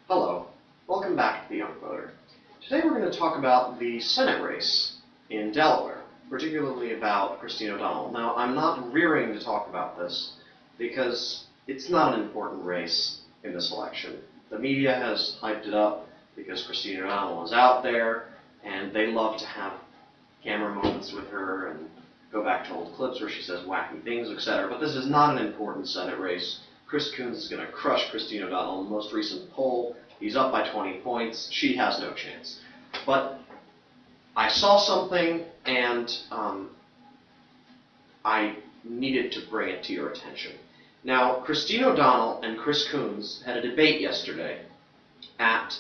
Hello, welcome back to The Young Voter. Today we're going to talk about the Senate race in Delaware, particularly about Christine O'Donnell. Now, I'm not rearing to talk about this because it's not an important race in this election. The media has hyped it up because Christine O'Donnell is out there, and they love to have camera moments with her and go back to old clips where she says wacky things, etc. But this is not an important Senate race. Chris Coons is going to crush Christine O'Donnell in the most recent poll. He's up by 20 points. She has no chance. But I saw something, and I needed to bring it to your attention. Now, Christine O'Donnell and Chris Coons had a debate yesterday at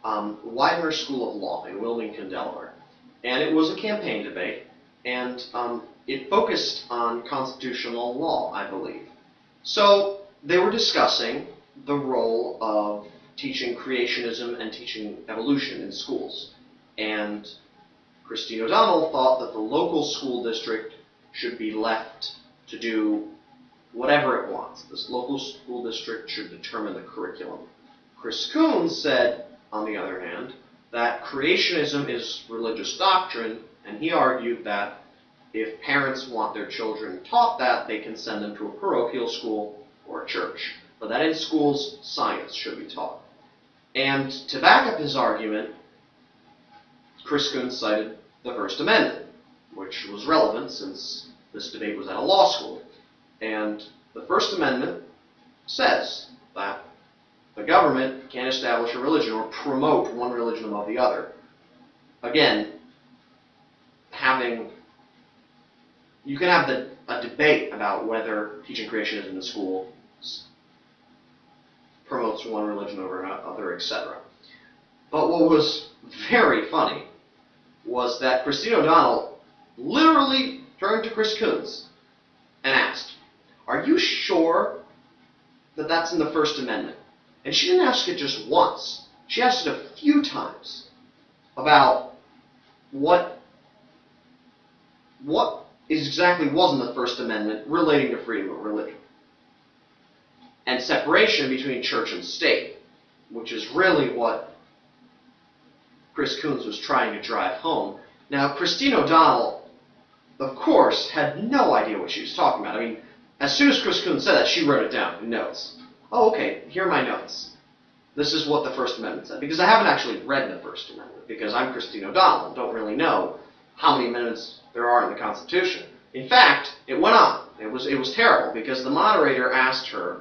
Widener School of Law in Wilmington, Delaware. And it was a campaign debate, and it focused on constitutional law, I believe. So they were discussing the role of teaching creationism and teaching evolution in schools. And Christine O'Donnell thought that the local school district should be left to do whatever it wants. This local school district should determine the curriculum. Chris Coons said, on the other hand, that creationism is religious doctrine, and he argued that if parents want their children taught that, they can send them to a parochial school or a church, but that in schools, science should be taught. And to back up his argument, Chris Coons cited the First Amendment, which was relevant since this debate was at a law school. And the First Amendment says that the government can't establish a religion or promote one religion above the other. Again, you can have a debate about whether teaching creationism in the school promotes one religion over another, etc. But what was very funny was that Christine O'Donnell literally turned to Chris Coons and asked, "Are you sure that that's in the First Amendment?" And she didn't ask it just once. She asked it a few times about what exactly was in the First Amendment relating to freedom of religion and separation between church and state, which is really what Chris Coons was trying to drive home. Now, Christine O'Donnell, of course, had no idea what she was talking about. I mean, as soon as Chris Coons said that, she wrote it down in notes. Oh, okay, here are my notes. This is what the First Amendment said. Because I haven't actually read the First Amendment, because I'm Christine O'Donnell and don't really know how many amendments there are in the Constitution. In fact, it went on. It was terrible, because the moderator asked her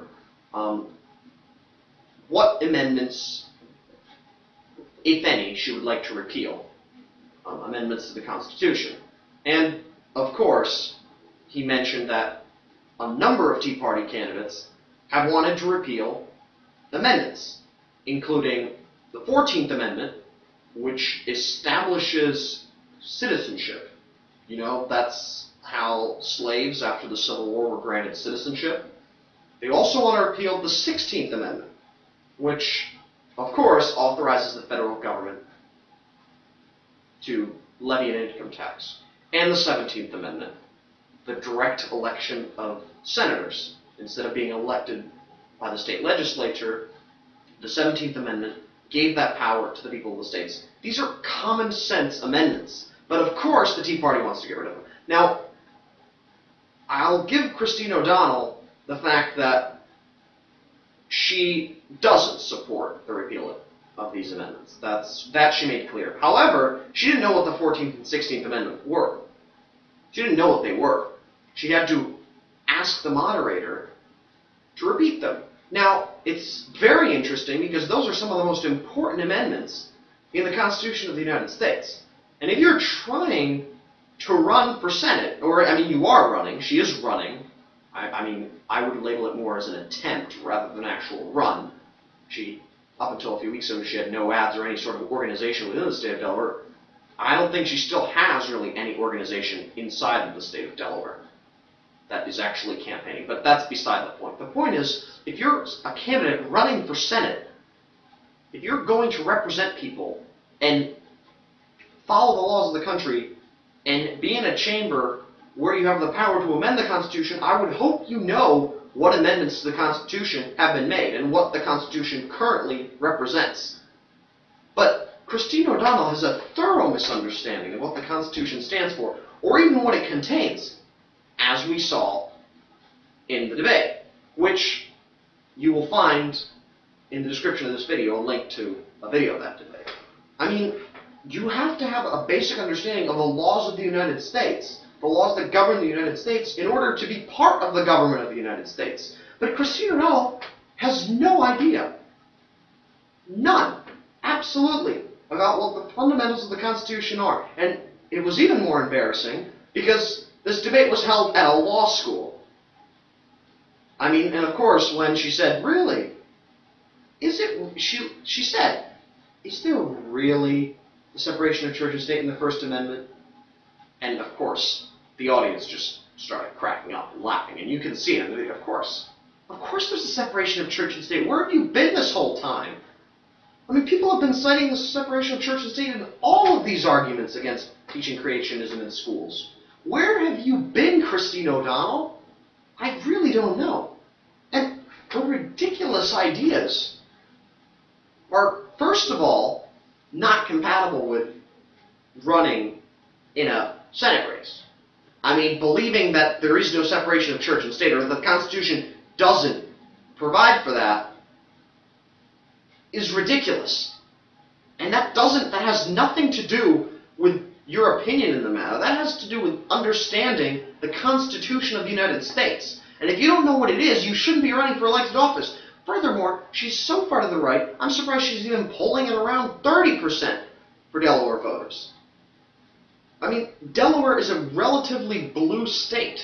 what amendments, if any, she would like to repeal. Amendments to the Constitution. And, of course, he mentioned that a number of Tea Party candidates have wanted to repeal amendments, including the 14th Amendment, which establishes citizenship. You know, that's how slaves after the Civil War were granted citizenship. They also want to repeal the 16th Amendment, which, of course, authorizes the federal government to levy an income tax. And the 17th Amendment, the direct election of senators. Instead of being elected by the state legislature, the 17th Amendment gave that power to the people of the states. These are common sense amendments, but of course the Tea Party wants to get rid of them. Now, I'll give Christine O'Donnell the fact that she doesn't support the repeal of these amendments. That she made clear. However, she didn't know what the 14th and 16th Amendment were. She didn't know what they were. She had to ask the moderator to repeat them. Now, it's very interesting because those are some of the most important amendments in the Constitution of the United States. And if you're trying to run for Senate, or, I mean, you are running, she is running. I mean, I would label it more as an attempt rather than an actual run. Up until a few weeks ago, she had no ads or any sort of organization within the state of Delaware. I don't think she still has really any organization inside of the state of Delaware that is actually campaigning, but that's beside the point. The point is, if you're a candidate running for Senate, if you're going to represent people and follow the laws of the country and be in a chamber where you have the power to amend the Constitution, I would hope you know what amendments to the Constitution have been made and what the Constitution currently represents. But Christine O'Donnell has a thorough misunderstanding of what the Constitution stands for, or even what it contains, as we saw in the debate, which you will find in the description of this video a link to a video of that debate. I mean, you have to have a basic understanding of the laws of the United States, the laws that govern the United States, in order to be part of the government of the United States. But Christine O'Donnell has no idea, none, absolutely, about what the fundamentals of the Constitution are. And it was even more embarrassing because this debate was held at a law school. I mean, and of course, when she said, really, she said, is there really the separation of church and state in the First Amendment? And of course, the audience just started cracking up and laughing, and you can see it in the video, of course. Of course there's a separation of church and state. Where have you been this whole time? I mean, people have been citing the separation of church and state in all of these arguments against teaching creationism in schools. Where have you been, Christine O'Donnell? I really don't know. And her ridiculous ideas are, first of all, not compatible with running in a Senate race. I mean, believing that there is no separation of church and state, or the Constitution doesn't provide for that, is ridiculous. And that has nothing to do with your opinion in the matter. That has to do with understanding the Constitution of the United States. And if you don't know what it is, you shouldn't be running for elected office. Furthermore, she's so far to the right, I'm surprised she's even polling at around 30% for Delaware voters. I mean, Delaware is a relatively blue state.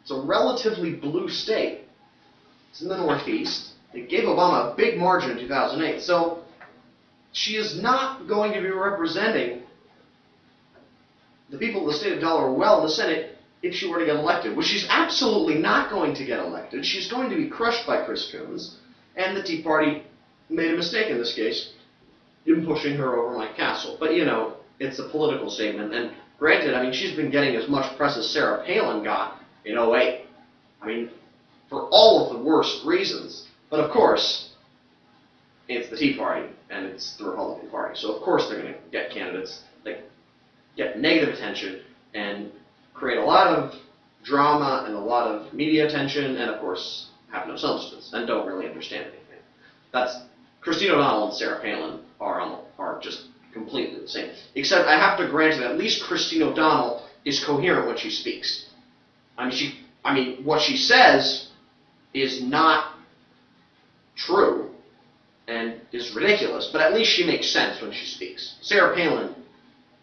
It's a relatively blue state. It's in the Northeast. It gave Obama a big margin in 2008. So she is not going to be representing the people of the state of Delaware well in the Senate if she were to get elected, which she's absolutely not going to get elected. She's going to be crushed by Chris Coons, and the Tea Party made a mistake in this case in pushing her over Mike Castle. But, you know, it's a political statement, and granted, I mean, she's been getting as much press as Sarah Palin got in '08. I mean, for all of the worst reasons. But of course, it's the Tea Party, and it's the Republican Party. So of course they're going to get candidates that get negative attention and create a lot of drama and a lot of media attention, and of course have no substance and don't really understand anything. That's Christine O'Donnell and Sarah Palin are just completely the same. Except I have to grant that at least Christine O'Donnell is coherent when she speaks. I mean, what she says is not true and is ridiculous, but at least she makes sense when she speaks. Sarah Palin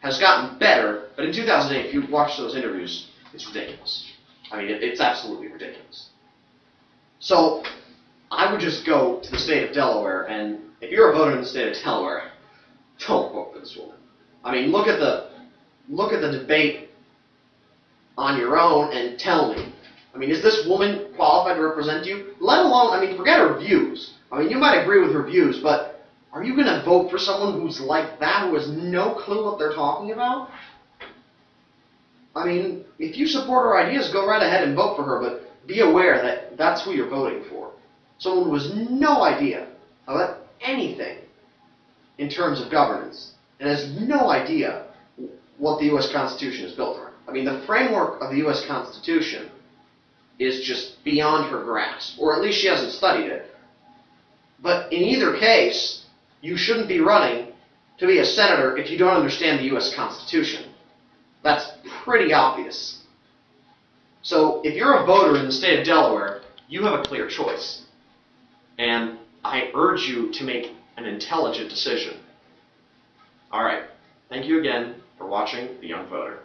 has gotten better, but in 2008, if you watch those interviews, it's ridiculous. I mean, it's absolutely ridiculous. So I would just go to the state of Delaware, and if you're a voter in the state of Delaware, don't vote for this woman. I mean, look at the debate on your own and tell me. I mean, is this woman qualified to represent you? Let alone, I mean, forget her views. I mean, you might agree with her views, but are you going to vote for someone who's like that, who has no clue what they're talking about? I mean, if you support her ideas, go right ahead and vote for her, but be aware that that's who you're voting for. Someone who has no idea about anything in terms of governance, and has no idea what the U.S. Constitution is built around. I mean, the framework of the U.S. Constitution is just beyond her grasp, or at least she hasn't studied it. But in either case, you shouldn't be running to be a senator if you don't understand the U.S. Constitution. That's pretty obvious. So if you're a voter in the state of Delaware, you have a clear choice. And I urge you to make an intelligent decision. All right. Thank you again for watching The Young Voter.